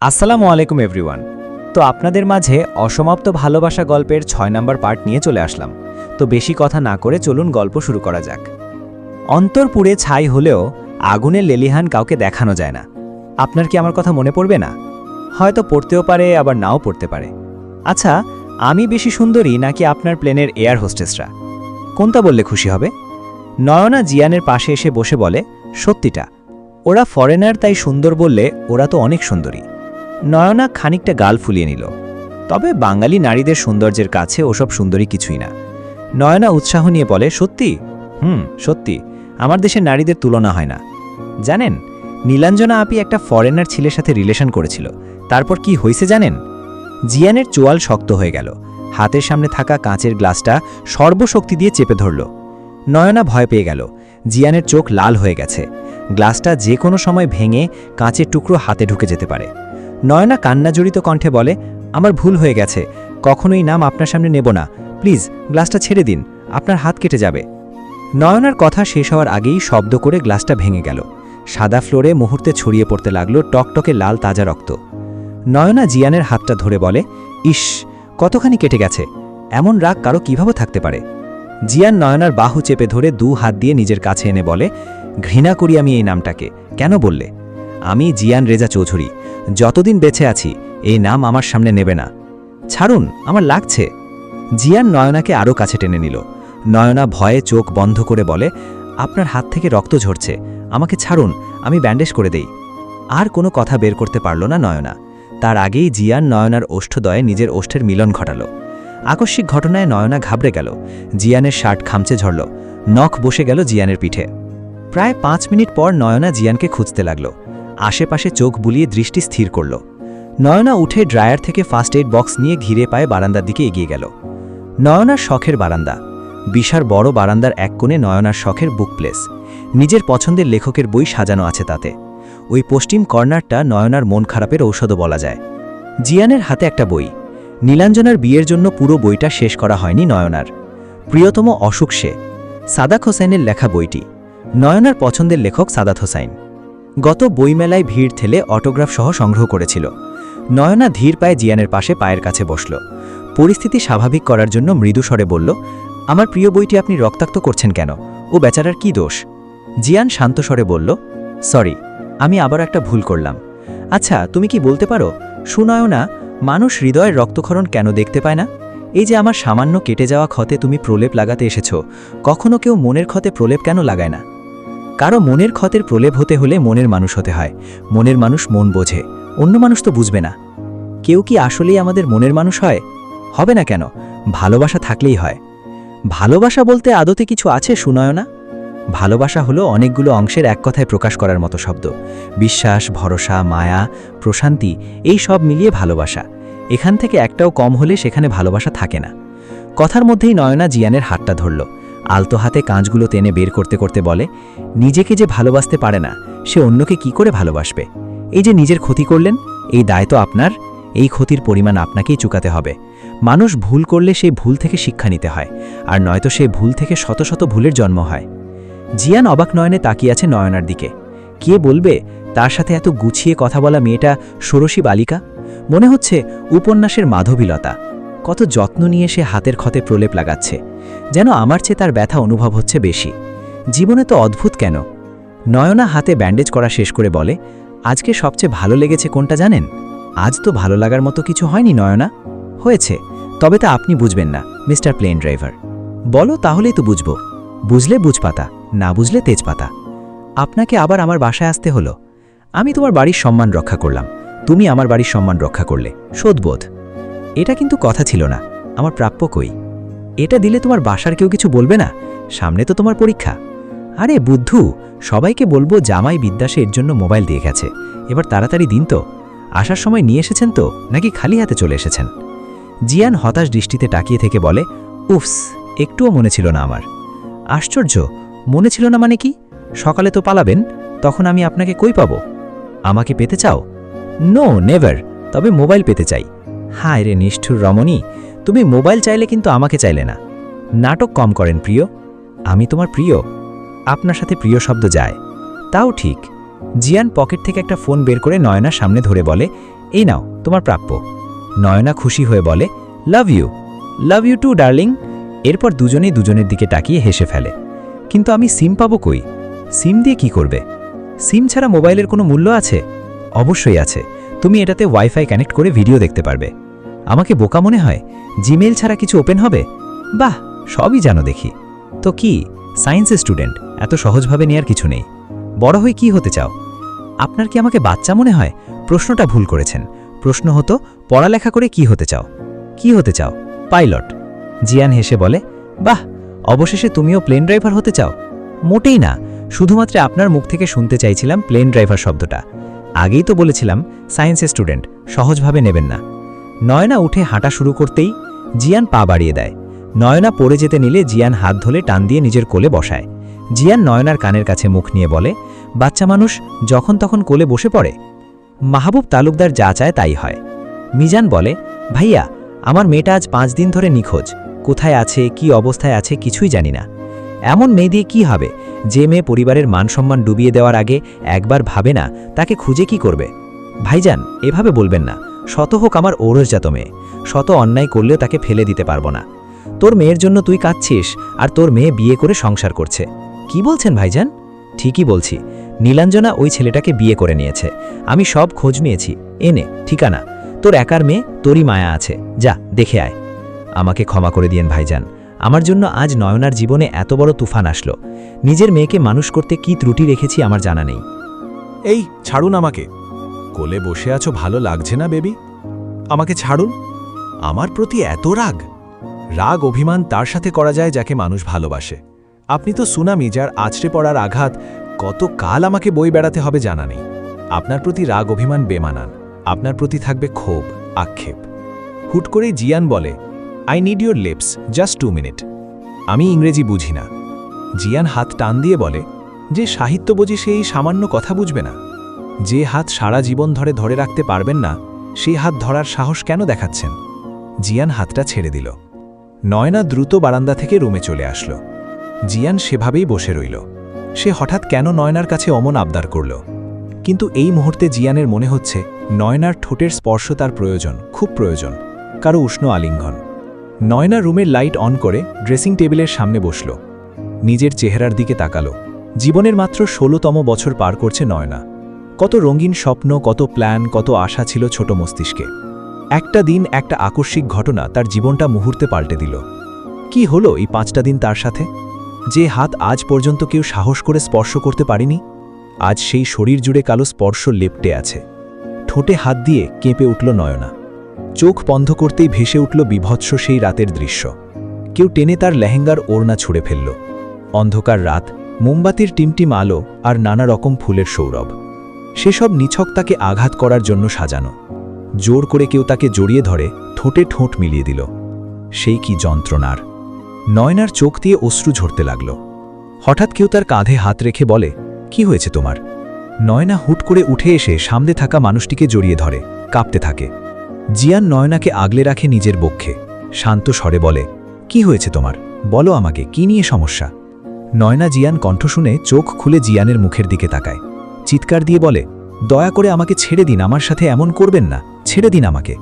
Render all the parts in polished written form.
আসসালামু আলাইকুম এভরিওয়ান। তো আপনাদের মাঝে অসমাপ্ত ভালোবাসা গল্পের ৬ নম্বর পার্ট নিয়ে চলে আসলাম। তো বেশি কথা না করে চলুন গল্প শুরু করা যাক। অন্তর পুড়ে ছাই হলেও আগুনের লেলিহান কাউকে দেখানো যায় না। আপনার কি আমার কথা মনে পড়বে না? হয়তো পড়তেও পারে, আবার নাও পড়তে পারে। আচ্ছা, আমি বেশি সুন্দরী নাকি আপনার প্লেনের এয়ার হোস্টেসরা? কোনটা বললে খুশি হবে? নয়না জিয়ানের পাশে এসে বসে বলে, সত্যিটা। ওরা ফরেনার তাই সুন্দর বললে ওরা তো অনেক সুন্দরী। নয়না খানিকটা গাল ফুলিয়ে নিল। তবে বাঙালি নারীদের সৌন্দর্যের কাছে ওসব সুন্দরী কিছুই না। নয়না উৎসাহ নিয়ে বলে, সত্যি? সত্যি। আমার দেশের নারীদের তুলনা হয় না। জানেন, নীলাঞ্জনা আপি একটা ফরেনার ছেলের সাথে রিলেশন করেছিল। তারপর কি হয়েছে জানেন? জিয়ানের চোয়াল শক্ত হয়ে গেল। হাতের সামনে থাকা কাঁচের গ্লাসটা সর্বশক্তি দিয়ে চেপে ধরল। নয়না ভয় পেয়ে গেল। জিয়ানের চোখ লাল হয়ে গেছে। গ্লাসটা যে কোনো সময় ভেঙে কাঁচের টুকরো হাতে ঢুকে যেতে পারে। নয়না কান্নাজড়িত কণ্ঠে বলে, আমার ভুল হয়ে গেছে, কখনোই নাম আপনার সামনে নেব না। প্লিজ গ্লাসটা ছেড়ে দিন, আপনার হাত কেটে যাবে। নয়নার কথা শেষ হওয়ার আগেই শব্দ করে গ্লাসটা ভেঙে গেল। সাদা ফ্লোরে মুহূর্তে ছড়িয়ে পড়তে লাগলো টকটকে লাল তাজা রক্ত। নয়না জিয়ানের হাতটা ধরে বলে, ইস, কতখানি কেটে গেছে। এমন রাগ কারো কিভাবে থাকতে পারে? জিয়ান নয়নার বাহু চেপে ধরে 2 হাত দিয়ে নিজের কাছে এনে বলে, ঘৃণা করি আমি এই নামটাকে। কেন বললে? আমি জিয়ান রেজা চৌধুরী। যতদিন বেঁচে আছি এই নাম আমার সামনে নেবে না। ছাড়ুন, আমার লাগছে। জিয়ান নয়নাকে আরও কাছে টেনে নিল। নয়না ভয়ে চোখ বন্ধ করে বলে, আপনার হাত থেকে রক্ত ঝরছে, আমাকে ছাড়ুন, আমি ব্যান্ডেজ করে দেই। আর কোনো কথা বের করতে পারল না নয়না। তার আগেই জিয়ান নয়নার ওষ্ঠদয়ে নিজের ওষ্ঠের মিলন ঘটালো। আকস্মিক ঘটনায় নয়না ঘাবড়ে গেল। জিয়ানের শার্ট খামচে ঝরল। নখ বসে গেল জিয়ানের পিঠে। প্রায় 5 মিনিট পর নয়না জিয়ানকে খুঁজতে লাগল। আশেপাশে চোখ বুলিয়ে দৃষ্টি স্থির করল। নয়না উঠে ড্রায়ার থেকে ফার্স্ট এইড বক্স নিয়ে ঘিরে পায়ে বারান্দার দিকে এগিয়ে গেল। নয়নার শখের বারান্দা। বিশাল বড় বারান্দার এক কোণে নয়নার শখের বুক প্লেস। নিজের পছন্দের লেখকের বই সাজানো আছে তাতে। ওই পশ্চিম কর্নারটা নয়নার মন খারাপের ঔষধও বলা যায়। জিয়ানের হাতে একটা বই। নীলাঞ্জনার বিয়ের জন্য পুরো বইটা শেষ করা হয়নি নয়নার। প্রিয়তম অসুখ সে, সাদাত হোসাইনের লেখা বইটি। নয়নার পছন্দের লেখক সাদাত হোসাইন। গত বইমেলায় ভিড় ঠেলে অটোগ্রাফ সহ সংগ্রহ করেছিল। নয়না ধীর পায়ে জিয়ানের পাশে পায়ের কাছে বসল। পরিস্থিতি স্বাভাবিক করার জন্য মৃদু স্বরে বলল, আমার প্রিয় বইটি আপনি রক্তাক্ত করছেন কেন? ও বেচারার কি দোষ? জিয়ান শান্ত স্বরে বলল, সরি, আমি আবার একটা ভুল করলাম। আচ্ছা, তুমি কি বলতে পারো, সুনয়না, মানুষ হৃদয়ের রক্তক্ষরণ কেন দেখতে পায় না? এই যে আমার সামান্য কেটে যাওয়া ক্ষতে তুমি প্রলেপ লাগাতে এসেছ, কখনো কেউ মনের ক্ষতে প্রলেপ কেন লাগায় না? কারো মনের ক্ষতের প্রলেপ হতে হলে মনের মানুষ হতে হয়। মনের মানুষ মন বোঝে, অন্য মানুষ তো বুঝবে না। কেউ কি আসলেই আমাদের মনের মানুষ হয়? হবে না কেন? ভালোবাসা থাকলেই হয়। ভালোবাসা বলতে আদতে কিছু আছে সুনয়না? ভালোবাসা হলো অনেকগুলো অংশের এক কথায় প্রকাশ করার মতো শব্দ। বিশ্বাস, ভরসা, মায়া, প্রশান্তি, এই সব মিলিয়ে ভালোবাসা। এখান থেকে একটাও কম হলে সেখানে ভালোবাসা থাকে না। কথার মধ্যেই নয়না জিয়ানের হাতটা ধরল। আলতো হাতে কাঁচগুলো টেনে বের করতে করতে বলে, নিজেকে যে ভালোবাসতে পারে না সে অন্যকে কি করে ভালোবাসবে? এই যে নিজের ক্ষতি করলেন, এই দায় তো আপনার। এই ক্ষতির পরিমাণ আপনাকেই চুকাতে হবে। মানুষ ভুল করলে সেই ভুল থেকে শিক্ষা নিতে হয়, আর নয়তো সেই ভুল থেকে শত শত ভুলের জন্ম হয়। জিয়ান অবাক নয়নে তাকিয়ে আছে নয়নার দিকে। কে বলবে তার সাথে এত গুছিয়ে কথা বলা মেয়েটা ষোড়শী বালিকা? মনে হচ্ছে উপন্যাসের মাধবীলতা। কত যত্ন নিয়ে সে হাতের ক্ষতে প্রলেপ লাগাচ্ছে, যেন আমার চেয়ে তার ব্যথা অনুভব হচ্ছে বেশি। জীবনে তো অদ্ভুত কেন? নয়না হাতে ব্যান্ডেজ করা শেষ করে বলে, আজকে সবচেয়ে ভালো লেগেছে কোনটা জানেন? আজ তো ভালো লাগার মতো কিছু হয়নি নয়না। হয়েছে, তবে তা আপনি বুঝবেন না মিস্টার প্লেন ড্রাইভার। বলো, তাহলেই তো বুঝব। বুঝলে বুঝপাতা, না বুঝলে তেজপাতা। আপনাকে আবার আমার বাসায় আসতে হলো। আমি তোমার বাড়ির সম্মান রক্ষা করলাম, তুমি আমার বাড়ির সম্মান রক্ষা করলে। শোধবোধ। এটা কিন্তু কথা ছিল না, আমার প্রাপ্য কই? এটা দিলে তোমার বাসার কেউ কিছু বলবে না? সামনে তো তোমার পরীক্ষা। আরে বুদ্ধু, সবাইকে বলবো জামাই বিদ্যাসে এর জন্য মোবাইল দিয়ে গেছে, এবার তাড়াতাড়ি দিন তো। আসার সময় নিয়ে এসেছেন তো, নাকি খালি হাতে চলে এসেছেন? জিয়ান হতাশ দৃষ্টিতে তাকিয়ে থেকে বলে, উফস, একটুও মনে ছিল না আমার। আশ্চর্য, মনে ছিল না মানে কি? সকালে তো পালাবেন, তখন আমি আপনাকে কই পাবো? আমাকে পেতে চাও? No, never. তবে মোবাইল পেতে চাই। হায় রে নিষ্ঠুর রমণী, তুমি মোবাইল চাইলে কিন্তু আমাকে চাইলে না। নাটক কম করেন প্রিয়। আমি তোমার প্রিয়? আপনার সাথে প্রিয় শব্দ যায়, তাও ঠিক, জিয়ান পকেট থেকে একটা ফোন বের করে নয়নার সামনে ধরে বলে, এই নাও তোমার প্রাপ্য। নয়না খুশি হয়ে বলে, লাভ ইউ টু ডার্লিং। এরপর দুজনেই দুজনের দিকে তাকিয়ে হেসে ফেলে। কিন্তু আমি সিম পাবো কই? সিম দিয়ে কি করবে? সিম ছাড়া মোবাইলের কোনো মূল্য আছে? অবশ্যই আছে, তুমি এটাতে ওয়াইফাই কানেক্ট করে ভিডিও দেখতে পারবে। আমাকে বোকা মনে হয়? জিমেইল ছাড়া কিছু ওপেন হবে? বাহ, সবই জানো দেখি। তো কি সায়েন্সের স্টুডেন্ট, এত সহজভাবে নেয়ার কিছু নেই। বড় হয়ে কি হতে চাও? আপনার কি আমাকে বাচ্চা মনে হয়? প্রশ্নটা ভুল করেছেন। প্রশ্ন হতো পড়ালেখা করে কি হতে চাও? কি হতে চাও? পাইলট। জিয়ান হেসে বলে, বাহ, অবশেষে তুমিও প্লেন ড্রাইভার হতে চাও? মোটেই না, শুধুমাত্র আপনার মুখ থেকে শুনতে চাইছিলাম প্লেন ড্রাইভার শব্দটা। আগেই তো বলেছিলাম সায়েন্সের স্টুডেন্ট, সহজভাবে নেবেন না। নয়না উঠে হাঁটা শুরু করতেই জিয়ান পা বাড়িয়ে দেয়। নয়না পড়ে যেতে নিলে জিয়ান হাত ধরে টান দিয়ে নিজের কোলে বসায়। জিয়ান নয়নার কানের কাছে মুখ নিয়ে বলে, বাচ্চা মানুষ যখন তখন কোলে বসে পড়ে। মাহবুব তালুকদার যা চায় তাই হয়। মিজান বলে, ভাইয়া, আমার মেয়েটা আজ 5 দিন ধরে নিখোঁজ। কোথায় আছে, কি অবস্থায় আছে কিছুই জানি না। এমন মেয়ে দিয়ে কী হবে যে মেয়ে পরিবারের মান সম্মান ডুবিয়ে দেওয়ার আগে একবার ভাবে না তাকে খুঁজে কি করবে? ভাইজান, এভাবে বলবেন না। শত হোক আমার ঔরসজাত মেয়ে, শত অন্যায় করলেও তাকে ফেলে দিতে পারবো না। তোর মেয়ের জন্য তুই কাঁদছিস, আর তোর মেয়ে বিয়ে করে সংসার করছে। কি বলছেন ভাইজান? ঠিকই বলছি, নীলাঞ্জনা ওই ছেলেটাকে বিয়ে করে নিয়েছে। আমি সব খোঁজ নিয়েছি, এনে ঠিকানা। তোর একার মেয়ে, তোরই মায়া আছে, যা দেখে আয়। আমাকে ক্ষমা করে দিয়েন ভাইজান, আমার জন্য আজ নয়নার জীবনে এত বড় তুফান আসলো। নিজের মেয়েকে মানুষ করতে কি ত্রুটি রেখেছি আমার জানা নেই। এই ছাড়ুন আমাকে। কোলে বসে আছো ভালো লাগছে না বেবি? আমাকে ছাড়ুন। আমার প্রতি এত রাগ? রাগ অভিমান তার সাথে করা যায় যাকে মানুষ ভালোবাসে। আপনি তো সুনামি, যার আছড়ে পড়ার আঘাত কত কাল আমাকে বই বেড়াতে হবে জানা নেই। আপনার প্রতি রাগ অভিমান বেমানান, আপনার প্রতি থাকবে ক্ষোভ, আক্ষেপ। হুট করে জিয়ান বলে, I need your lips, just 2 minute. আমি ইংরেজি বুঝি না। জিয়ান হাত টান দিয়ে বলে, যে সাহিত্য বোঝে সেই সামান্য কথা বুঝবে না? যে হাত সারা জীবন ধরে ধরে রাখতে পারবেন না, সেই হাত ধরার সাহস কেন দেখাচ্ছেন? জিয়ান হাতটা ছেড়ে দিল। নয়না দ্রুত বারান্দা থেকে রুমে চলে আসলো। জিয়ান সেভাবেই বসে রইল। সে হঠাৎ কেন নয়নার কাছে অমন আবদার করল? কিন্তু এই মুহূর্তে জিয়ানের মনে হচ্ছে নয়নার ঠোঁটের স্পর্শ তার প্রয়োজন, খুব প্রয়োজন, কারো উষ্ণ আলিঙ্গন। নয়না রুমের লাইট অন করে ড্রেসিং টেবিলের সামনে বসল। নিজের চেহারার দিকে তাকালো। জীবনের মাত্র 16তম বছর পার করছে নয়না। কত রঙিন স্বপ্ন, কত প্ল্যান, কত আশা ছিল ছোট মস্তিষ্কে। একটা দিন, একটা আকস্মিক ঘটনা তার জীবনটা মুহূর্তে পাল্টে দিল। কি হলো এই 5টা দিন তার সাথে? যে হাত আজ পর্যন্ত কেউ সাহস করে স্পর্শ করতে পারেনি, আজ সেই শরীর জুড়ে কালো স্পর্শ লেপ্টে আছে। ঠোঁটে হাত দিয়ে কেঁপে উঠল নয়না। চোখ বন্ধ করতেই ভেসে উঠল বিভৎস সেই রাতের দৃশ্য। কেউ টেনে তার লেহেঙ্গার ওড়না ছুঁড়ে ফেলল। অন্ধকার রাত, মোমবাতির টিমটিম আলো আর নানা রকম ফুলের সৌরভ, সেসব নিছক তাকে আঘাত করার জন্য সাজানো। জোর করে কেউ তাকে জড়িয়ে ধরে ঠোঁটে ঠোঁট মিলিয়ে দিল। সেই কি যন্ত্রণার! নয়নার চোখ দিয়ে অশ্রু ঝরতে লাগল। হঠাৎ কেউ তার কাঁধে হাত রেখে বলে, কি হয়েছে তোমার? নয়না হুট করে উঠে এসে সামনে থাকা মানুষটিকে জড়িয়ে ধরে, কাঁপতে থাকে। জিয়ান নয়নাকে আগলে রাখে নিজের বক্ষে, শান্ত স্বরে বলে, কি হয়েছে তোমার? বলো আমাকে, কি নিয়ে সমস্যা? নয়না জিয়ান কণ্ঠ শুনে চোখ খুলে জিয়ানের মুখের দিকে তাকায়। চিৎকার দিয়ে বলে, দয়া করে আমাকে ছেড়ে দিন, আমার সাথে এমন করবেন না, ছেড়ে দিন আমাকে।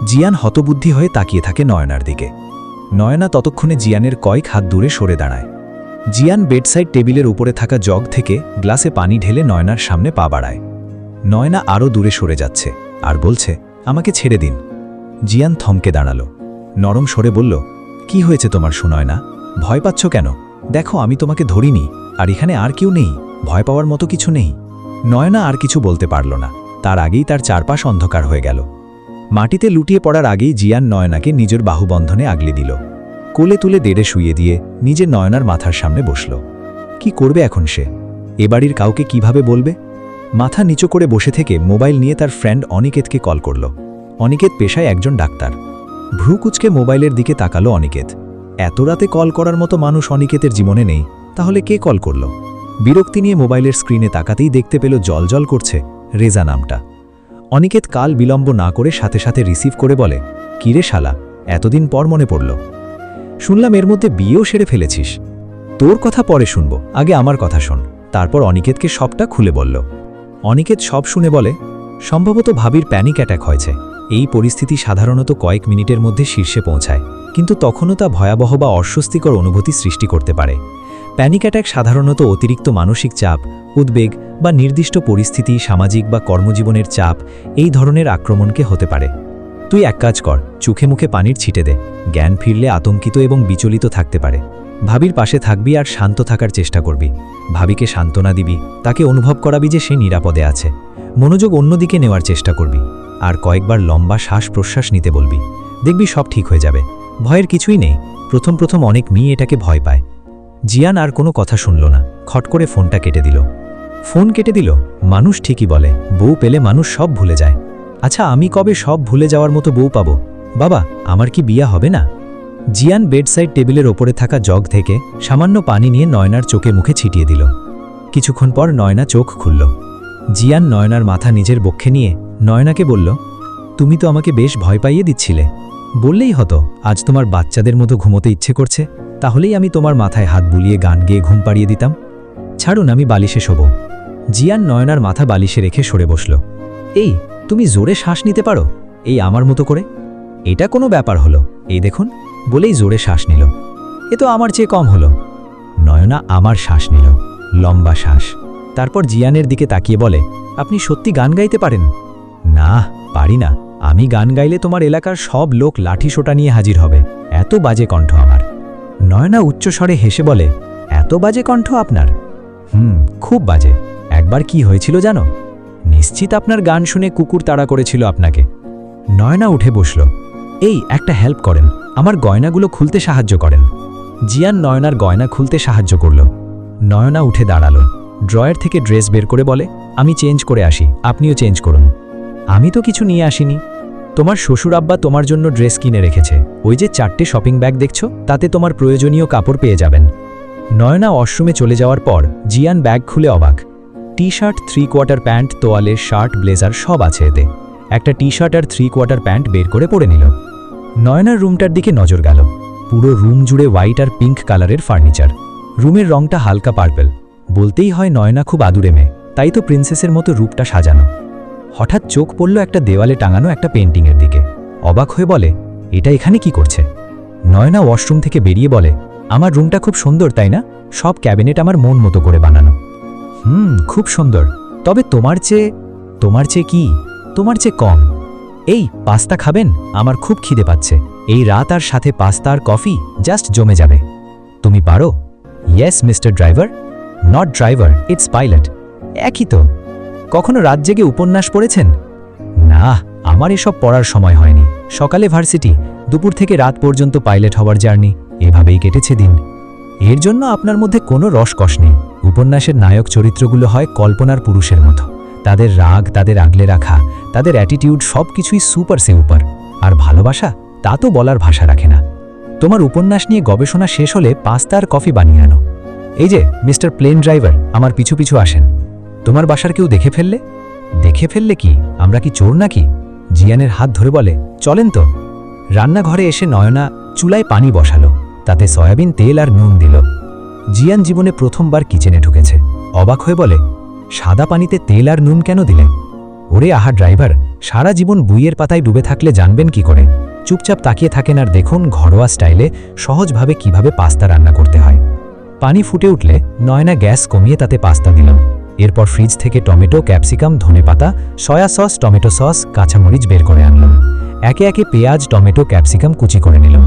জিয়ান হতবুদ্ধি হয়ে তাকিয়ে থাকে নয়নার দিকে। নয়না ততক্ষণে জিয়ানের কয়েক হাত দূরে সরে দাঁড়ায়। জিয়ান বেডসাইড টেবিলের উপরে থাকা জগ থেকে গ্লাসে পানি ঢেলে নয়নার সামনে পা বাড়ায়। নয়না আরও দূরে সরে যাচ্ছে আর বলছে, আমাকে ছেড়ে দিন। জিয়ান থমকে দাঁড়ালো। নরম স্বরে বলল, কি হয়েছে তোমার সুনয়না? ভয় পাচ্ছ কেন? দেখো, আমি তোমাকে ধরিনি, আর এখানে আর কেউ নেই, ভয় পাওয়ার মতো কিছু নেই। নয়না আর কিছু বলতে পারল না। তার আগেই তার চারপাশ অন্ধকার হয়ে গেল। মাটিতে লুটিয়ে পড়ার আগেই জিয়ান নয়নাকে নিজের বাহুবন্ধনে আগলে দিল। কোলে তুলে দেড়ে শুইয়ে দিয়ে নিজের নয়নার মাথার সামনে বসল। কি করবে এখন সে? এ বাড়ির কাউকে কিভাবে বলবে? মাথা নিচু করে বসে থেকে মোবাইল নিয়ে তার ফ্রেন্ড অনিকেতকে কল করল। অনিকেত পেশায় একজন ডাক্তার। ভ্রু কুচকে মোবাইলের দিকে তাকালো অনিকেত। এত রাতে কল করার মতো মানুষ অনিকেতের জীবনে নেই, তাহলে কে কল করল? বিরক্তি নিয়ে মোবাইলের স্ক্রিনে তাকাতেই দেখতে পেল জলজল করছে রেজা নামটা। অনিকেত কাল বিলম্ব না করে সাথে সাথে রিসিভ করে বলে, কিরে শালা, এতদিন পর মনে পড়ল। শুনলাম এর মধ্যে বিয়েও সেরে ফেলেছিস। তোর কথা পরে শুনব, আগে আমার কথা শোন। তারপর অনিকেতকে সবটা খুলে বলল। অনিকেত সব শুনে বলে, সম্ভবত ভাবির প্যানিক অ্যাটাক হয়েছে। এই পরিস্থিতি সাধারণত কয়েক মিনিটের মধ্যে শীর্ষে পৌঁছায়, কিন্তু তখনও তা ভয়াবহ বা অস্বস্তিকর অনুভূতি সৃষ্টি করতে পারে। প্যানিক অ্যাটাক সাধারণত অতিরিক্ত মানসিক চাপ, উদ্বেগ বা নির্দিষ্ট পরিস্থিতি, সামাজিক বা কর্মজীবনের চাপ এই ধরনের আক্রমণকে হতে পারে। তুই এক কাজ কর, চোখে মুখে পানির ছিটে দে। জ্ঞান ফিরলে আতঙ্কিত এবং বিচলিত থাকতে পারে। ভাবির পাশে থাকবি আর শান্ত থাকার চেষ্টা করবি। ভাবিকে সান্ত্বনা দিবি, তাকে অনুভব করাবি যে সে নিরাপদে আছে। মনোযোগ অন্যদিকে নেওয়ার চেষ্টা করবি, আর কয়েকবার লম্বা শ্বাস প্রশ্বাস নিতে বলবি। দেখবি সব ঠিক হয়ে যাবে। ভয়ের কিছুই নেই। প্রথম প্রথম অনেক মেয়ে এটাকে ভয় পায়। জিয়ান আর কোনো কথা শুনল না, খট করে ফোনটা কেটে দিল। ফোন কেটে দিল। মানুষ ঠিকই বলে, বউ পেলে মানুষ সব ভুলে যায়। আচ্ছা, আমি কবে সব ভুলে যাওয়ার মতো বউ পাবো? বাবা, আমার কি বিয়া হবে না? জিয়ান বেডসাইড টেবিলের ওপরে থাকা জগ থেকে সামান্য পানি নিয়ে নয়নার চোখে মুখে ছিটিয়ে দিল। কিছুক্ষণ পর নয়না চোখ খুলল। জিয়ান নয়নার মাথা নিজের বক্ষে নিয়ে নয়নাকে বলল, তুমি তো আমাকে বেশ ভয় পাইয়ে দিচ্ছিলে। বললেই হতো আজ তোমার বাচ্চাদের মতো ঘুমোতে ইচ্ছে করছে, তাহলেই আমি তোমার মাথায় হাত বুলিয়ে গান গেয়ে ঘুম পাড়িয়ে দিতাম। ছাড়ুন, আমি বালিশে শোব। জিয়ান নয়নার মাথা বালিশে রেখে সরে বসল। এই, তুমি জোরে শ্বাস নিতে পারো? এই আমার মতো করে? এটা কোনো ব্যাপার হলো? এই দেখুন, বলেই জোরে শ্বাস নিল। এ তো আমার চেয়ে কম হলো। নয়না আমার শ্বাস নিল, লম্বা শ্বাস। তারপর জিয়ানের দিকে তাকিয়ে বলে, আপনি সত্যি গান গাইতে পারেন? না, পারি না। আমি গান গাইলে তোমার এলাকার সব লোক লাঠি সোটা নিয়ে হাজির হবে। এত বাজে কণ্ঠ আমার। নয়না উচ্চস্বরে হেসে বলে, এত বাজে কণ্ঠ আপনার? খুব বাজে। একবার কি হয়েছিল জানো? নিশ্চিত আপনার গান শুনে কুকুর তাড়া করেছিল আপনাকে। নয়না উঠে বসল। এই, একটা হেল্প করেন, আমার গয়নাগুলো খুলতে সাহায্য করেন। জিয়ান নয়নার গয়না খুলতে সাহায্য করল। নয়না উঠে দাঁড়ালো। ড্রয়ার থেকে ড্রেস বের করে বলে, আমি চেঞ্জ করে আসি, আপনিও চেঞ্জ করুন। আমি তো কিছু নিয়ে আসিনি। তোমার শ্বশুর আব্বা তোমার জন্য ড্রেস কিনে রেখেছে। ওই যে 4টে শপিং ব্যাগ দেখছো, তাতে তোমার প্রয়োজনীয় কাপড় পেয়ে যাবেন। নয়না ওয়াশরুমে চলে যাওয়ার পর জিয়ান ব্যাগ খুলে অবাক। টি শার্ট, 3/4 প্যান্ট, তোয়ালে, শার্ট, ব্লেজার সব আছে এতে। একটা টি শার্ট আর 3/4 প্যান্ট বের করে পরে নিল। নয়নার রুমটার দিকে নজর গেল। পুরো রুম জুড়ে হোয়াইট আর পিঙ্ক কালারের ফার্নিচার। রুমের রংটা হালকা পার্পল। বলতেই হয় নয়না খুব আদুরে মেয়ে, তাই তো প্রিন্সেসের মতো রূপটা সাজানো। হঠাৎ চোখ পড়ল একটা দেওয়ালে টাঙানো একটা পেন্টিংয়ের দিকে। অবাক হয়ে বলে, এটা এখানে কি করছে? নয়না ওয়াশরুম থেকে বেরিয়ে বলে, আমার রুমটা খুব সুন্দর তাই না? সব ক্যাবিনেট আমার মন মতো করে বানানো। খুব সুন্দর। তবে তোমার চেয়ে কি? তোমার চেয়ে কম। এই, পাস্তা খাবেন? আমার খুব খিদে পাচ্ছে। এই রাত আর সাথে পাস্তা আর কফি জাস্ট জমে যাবে। তুমি পারো? Yes mister driver. Not driver, it's pilot. একই তো। কখনো রাত জেগে উপন্যাস পড়েছেন? না, আমার এসব পড়ার সময় হয়নি। সকালে ভার্সিটি, দুপুর থেকে রাত পর্যন্ত পাইলট হওয়ার জার্নি, এভাবেই কেটেছে দিন। এর জন্য আপনার মধ্যে কোনো রসকস নেই। উপন্যাসের নায়ক চরিত্রগুলো হয় কল্পনার পুরুষের মতো। তাদের রাগ, তাদের আগলে রাখা, তাদের অ্যাটিটিউড সব কিছুই সুপার সুপার। আর ভালোবাসা, তা তো বলার ভাষা রাখে না। তোমার উপন্যাস নিয়ে গবেষণা শেষ হলে পাস্তা আর কফি বানিয়ে আনো। এই যে মিস্টার প্লেন ড্রাইভার, আমার পিছু পিছু আসেন। তোমার বাসার কেউ দেখে ফেললে? দেখে ফেললে কি? আমরা কি চোর নাকি? জিয়ানের হাত ধরে বলে, চলেন তো। রান্নাঘরে এসে নয়না চুলায় পানি বসালো, তাতে সয়াবিন তেল আর নুন দিল। জিয়ান জীবনে প্রথমবার কিচেনে ঢুকেছে। অবাক হয়ে বলে, সাদা পানিতে তেল আর নুন কেন দিলে? ওরে আহা ড্রাইভার, সারা জীবন বইয়ের পাতায় ডুবে থাকলে জানবেন কি করে? চুপচাপ তাকিয়ে থাকেন আর দেখুন ঘরোয়া স্টাইলে সহজভাবে কিভাবে পাস্তা রান্না করতে হয়। পানি ফুটে উঠলে নয়না গ্যাস কমিয়ে তাতে পাস্তা দিলাম। এরপর ফ্রিজ থেকে টমেটো, ক্যাপসিকাম, ধনেপাতা, সয়া সস, টমেটো সস, কাঁচামরিচ বের করে আনলাম। একে একে পেঁয়াজ, টমেটো, ক্যাপসিকাম কুচি করে নিলাম।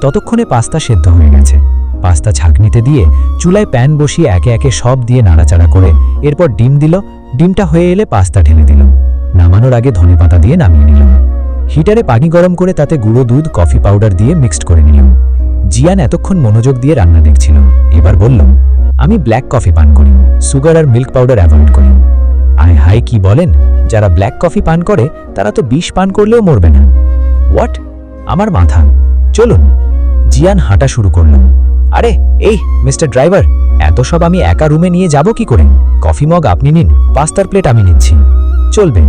ততক্ষণে পাস্তা সেদ্ধ হয়ে গেছে। পাস্তা ছাঁকনিতে দিয়ে চুলায় প্যান বসিয়ে একে একে সব দিয়ে নাড়াচাড়া করে এরপর ডিম দিল। ডিমটা হয়ে এলে পাস্তা ঢেলে দিল। নামানোর আগে ধনেপাতা দিয়ে নামিয়ে নিলাম। হিটারে পানি গরম করে তাতে গুঁড়ো দুধ, কফি পাউডার দিয়ে মিক্সড করে নিলাম। জিয়ান এতক্ষণ মনোযোগ দিয়ে রান্না দেখছিল। এবার বললাম, আমি ব্ল্যাক কফি পান করি, সুগার আর মিল্ক পাউডার অ্যাভয়েড করি। আয় হাই, কি বলেন? যারা ব্ল্যাক কফি পান করে তারা তো বিষ পান করলেও মরবে না। হোয়াট? আমার মাথা। চলুন। জিয়ান হাঁটা শুরু করল। আরে এই মিস্টার ড্রাইভার, এত সব আমি একা রুমে নিয়ে যাব কি করে? কফি মগ আপনি নিন, পাস্তার প্লেট আমি নিচ্ছি। চলবে।